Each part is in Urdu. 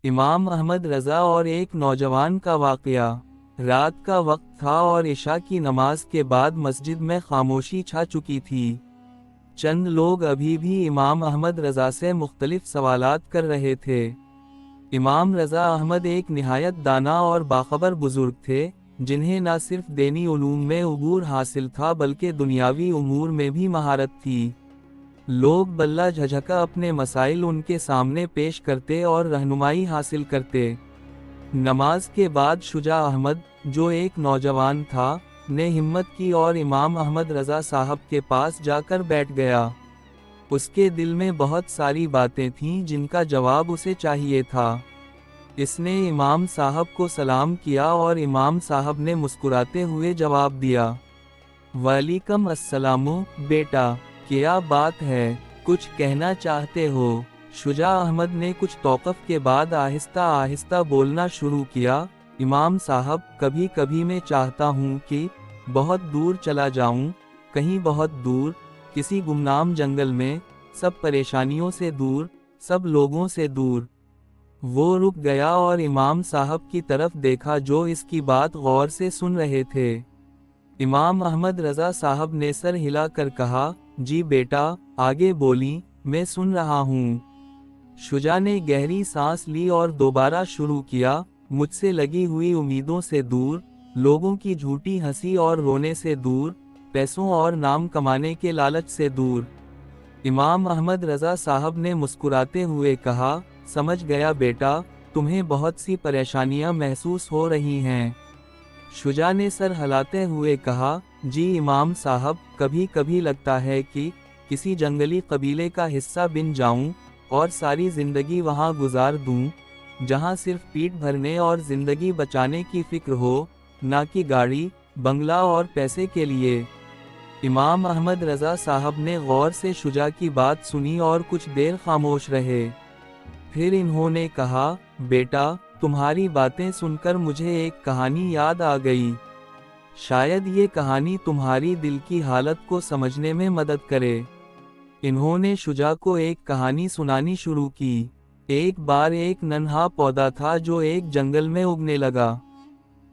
امام احمد رضا اور ایک نوجوان کا واقعہ۔ رات کا وقت تھا اور عشاء کی نماز کے بعد مسجد میں خاموشی چھا چکی تھی۔ چند لوگ ابھی بھی امام احمد رضا سے مختلف سوالات کر رہے تھے۔ امام رضا احمد ایک نہایت دانا اور باخبر بزرگ تھے، جنہیں نہ صرف دینی علوم میں عبور حاصل تھا بلکہ دنیاوی امور میں بھی مہارت تھی۔ لوگ بلا جھجھکا اپنے مسائل ان کے سامنے پیش کرتے اور رہنمائی حاصل کرتے۔ نماز کے بعد شجاع احمد، جو ایک نوجوان تھا، نے ہمت کی اور امام احمد رضا صاحب کے پاس جا کر بیٹھ گیا۔ اس کے دل میں بہت ساری باتیں تھیں جن کا جواب اسے چاہیے تھا۔ اس نے امام صاحب کو سلام کیا اور امام صاحب نے مسکراتے ہوئے جواب دیا، وعلیکم السلام بیٹا، کیا بات ہے، کچھ کہنا چاہتے ہو؟ شجاع احمد نے کچھ توقف کے بعد آہستہ آہستہ بولنا شروع کیا، امام صاحب، کبھی کبھی میں چاہتا ہوں کہ بہت دور چلا جاؤں، کہیں بہت دور، کسی گمنام جنگل میں، سب پریشانیوں سے دور، سب لوگوں سے دور۔ وہ رک گیا اور امام صاحب کی طرف دیکھا جو اس کی بات غور سے سن رہے تھے۔ امام احمد رضا صاحب نے سر ہلا کر کہا، جی بیٹا، آگے بولیں، میں سن رہا ہوں۔ شجاع نے گہری سانس لی اور دوبارہ شروع کیا، مجھ سے لگی ہوئی امیدوں سے دور، لوگوں کی جھوٹی ہنسی اور رونے سے دور، پیسوں اور نام کمانے کے لالچ سے دور۔ امام احمد رضا صاحب نے مسکراتے ہوئے کہا، سمجھ گیا بیٹا، تمہیں بہت سی پریشانیاں محسوس ہو رہی ہیں۔ شجاع نے سر ہلاتے ہوئے کہا، جی امام صاحب، کبھی کبھی لگتا ہے کہ کسی جنگلی قبیلے کا حصہ بن جاؤں اور ساری زندگی وہاں گزار دوں، جہاں صرف پیٹ بھرنے اور زندگی بچانے کی فکر ہو، نہ کہ گاڑی، بنگلہ اور پیسے کے لیے۔ امام احمد رضا صاحب نے غور سے شجاع کی بات سنی اور کچھ دیر خاموش رہے۔ پھر انہوں نے کہا، بیٹا، تمہاری باتیں سن کر مجھے ایک کہانی یاد آ گئی۔ شاید یہ کہانی تمہاری دل کی حالت کو سمجھنے میں مدد کرے۔ انہوں نے شجاع کو ایک کہانی سنانی شروع کی۔ ایک بار ایک ننھا پودا تھا جو ایک جنگل میں اگنے لگا۔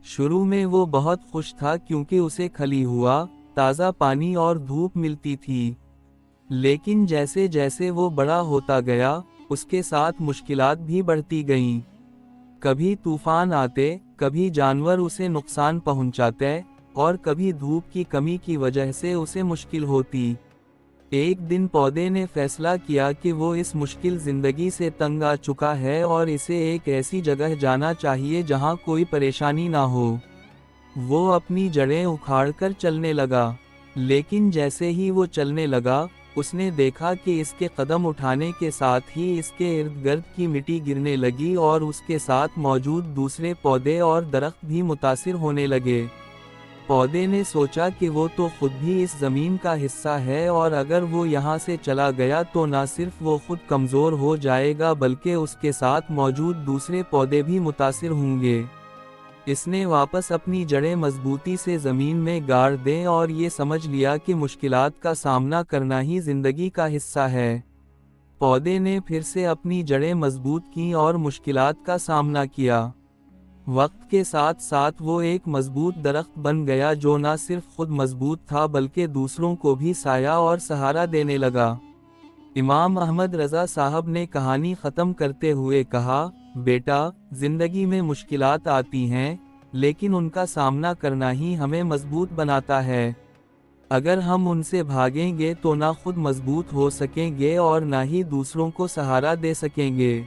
شروع میں وہ بہت خوش تھا کیونکہ اسے کھلی ہوا، تازہ پانی اور دھوپ ملتی تھی۔ لیکن جیسے جیسے وہ بڑا ہوتا گیا، اس کے ساتھ مشکلات بھی بڑھتی گئیں۔ کبھی طوفان آتے، کبھی جانور اسے نقصان پہنچاتے، اور کبھی دھوپ کی کمی کی وجہ سے اسے مشکل ہوتی۔ ایک دن پودے نے فیصلہ کیا کہ وہ اس مشکل زندگی سے تنگ آ چکا ہے اور اسے ایک ایسی جگہ جانا چاہیے جہاں کوئی پریشانی نہ ہو۔ وہ اپنی جڑیں اکھاڑ کر چلنے لگا، لیکن جیسے ہی وہ چلنے لگا، اس نے دیکھا کہ اس کے قدم اٹھانے کے ساتھ ہی اس کے ارد گرد کی مٹی گرنے لگی اور اس کے ساتھ موجود دوسرے پودے اور درخت بھی متاثر ہونے لگے۔ پودے نے سوچا کہ وہ تو خود بھی اس زمین کا حصہ ہے اور اگر وہ یہاں سے چلا گیا تو نہ صرف وہ خود کمزور ہو جائے گا بلکہ اس کے ساتھ موجود دوسرے پودے بھی متاثر ہوں گے۔ اس نے واپس اپنی جڑیں مضبوطی سے زمین میں گاڑ دیں اور یہ سمجھ لیا کہ مشکلات کا سامنا کرنا ہی زندگی کا حصہ ہے۔ پودے نے پھر سے اپنی جڑیں مضبوط کیں اور مشکلات کا سامنا کیا۔ وقت کے ساتھ ساتھ وہ ایک مضبوط درخت بن گیا جو نہ صرف خود مضبوط تھا بلکہ دوسروں کو بھی سایہ اور سہارا دینے لگا۔ امام احمد رضا صاحب نے کہانی ختم کرتے ہوئے کہا، بیٹا، زندگی میں مشکلات آتی ہیں، لیکن ان کا سامنا کرنا ہی ہمیں مضبوط بناتا ہے۔ اگر ہم ان سے بھاگیں گے تو نہ خود مضبوط ہو سکیں گے اور نہ ہی دوسروں کو سہارا دے سکیں گے۔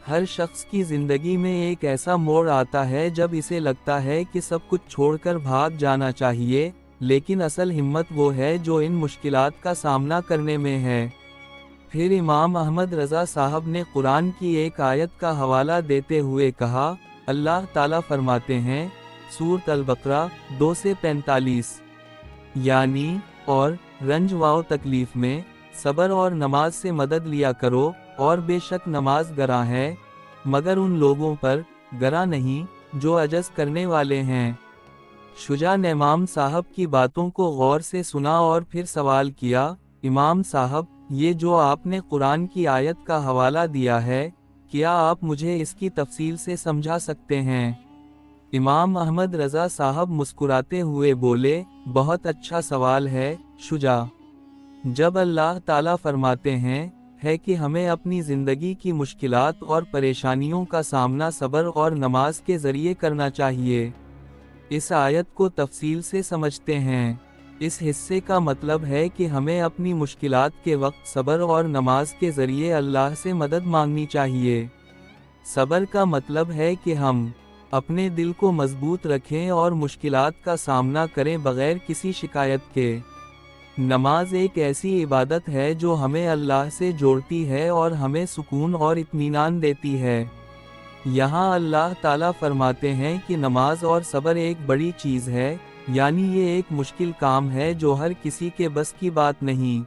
ہر شخص کی زندگی میں ایک ایسا موڑ آتا ہے جب اسے لگتا ہے کہ سب کچھ چھوڑ کر بھاگ جانا چاہیے، لیکن اصل ہمت وہ ہے جو ان مشکلات کا سامنا کرنے میں ہے۔ پھر امام احمد رضا صاحب نے قرآن کی ایک آیت کا حوالہ دیتے ہوئے کہا، اللہ تعالیٰ فرماتے ہیں، سورۃ البقرہ 2 سے 45، یعنی، اور رنج و تکلیف میں صبر اور نماز سے مدد لیا کرو، اور بے شک نماز گراں ہے، مگر ان لوگوں پر گراں نہیں جو عجز کرنے والے ہیں۔ شجاع نے امام صاحب کی باتوں کو غور سے سنا اور پھر سوال کیا، امام صاحب، یہ جو آپ نے قرآن کی آیت کا حوالہ دیا ہے، کیا آپ مجھے اس کی تفصیل سے سمجھا سکتے ہیں؟ امام احمد رضا صاحب مسکراتے ہوئے بولے، بہت اچھا سوال ہے، شجاع۔ جب اللہ تعالیٰ فرماتے ہیں کہ ہمیں اپنی زندگی کی مشکلات اور پریشانیوں کا سامنا صبر اور نماز کے ذریعے کرنا چاہیے، اس آیت کو تفصیل سے سمجھتے ہیں۔ اس حصے کا مطلب ہے کہ ہمیں اپنی مشکلات کے وقت صبر اور نماز کے ذریعے اللہ سے مدد مانگنی چاہیے۔ صبر کا مطلب ہے کہ ہم اپنے دل کو مضبوط رکھیں اور مشکلات کا سامنا کریں بغیر کسی شکایت کے۔ نماز ایک ایسی عبادت ہے جو ہمیں اللہ سے جوڑتی ہے اور ہمیں سکون اور اطمینان دیتی ہے۔ یہاں اللہ تعالیٰ فرماتے ہیں کہ نماز اور صبر ایک بڑی چیز ہے، یعنی یہ ایک مشکل کام ہے جو ہر کسی کے بس کی بات نہیں۔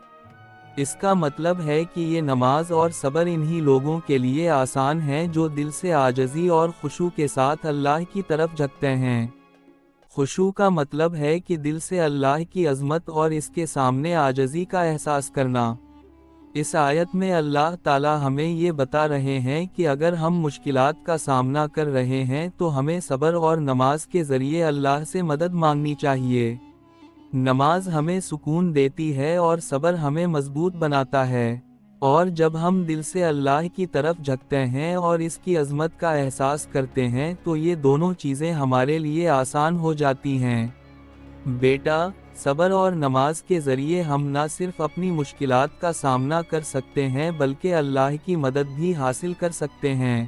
اس کا مطلب ہے کہ یہ نماز اور صبر انہی لوگوں کے لیے آسان ہیں جو دل سے عاجزی اور خشوع کے ساتھ اللہ کی طرف جھکتے ہیں۔ خشوع کا مطلب ہے کہ دل سے اللہ کی عظمت اور اس کے سامنے عاجزی کا احساس کرنا۔ اس آیت میں اللہ تعالیٰ ہمیں یہ بتا رہے ہیں کہ اگر ہم مشکلات کا سامنا کر رہے ہیں تو ہمیں صبر اور نماز کے ذریعے اللہ سے مدد مانگنی چاہیے۔ نماز ہمیں سکون دیتی ہے اور صبر ہمیں مضبوط بناتا ہے، اور جب ہم دل سے اللہ کی طرف جھکتے ہیں اور اس کی عظمت کا احساس کرتے ہیں تو یہ دونوں چیزیں ہمارے لیے آسان ہو جاتی ہیں۔ بیٹا، صبر اور نماز کے ذریعے ہم نہ صرف اپنی مشکلات کا سامنا کر سکتے ہیں بلکہ اللہ کی مدد بھی حاصل کر سکتے ہیں۔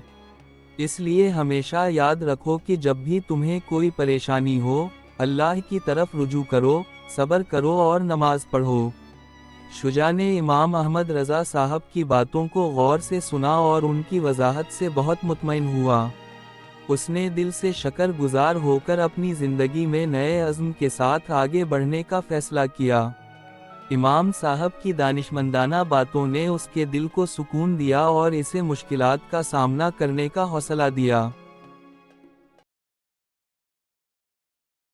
اس لیے ہمیشہ یاد رکھو کہ جب بھی تمہیں کوئی پریشانی ہو، اللہ کی طرف رجوع کرو، صبر کرو اور نماز پڑھو۔ شجاع نے امام احمد رضا صاحب کی باتوں کو غور سے سنا اور ان کی وضاحت سے بہت مطمئن ہوا۔ اس نے دل سے شکر گزار ہو کر اپنی زندگی میں نئے عزم کے ساتھ آگے بڑھنے کا فیصلہ کیا۔ امام صاحب کی دانشمندانہ باتوں نے اس کے دل کو سکون دیا اور اسے مشکلات کا سامنا کرنے کا حوصلہ دیا۔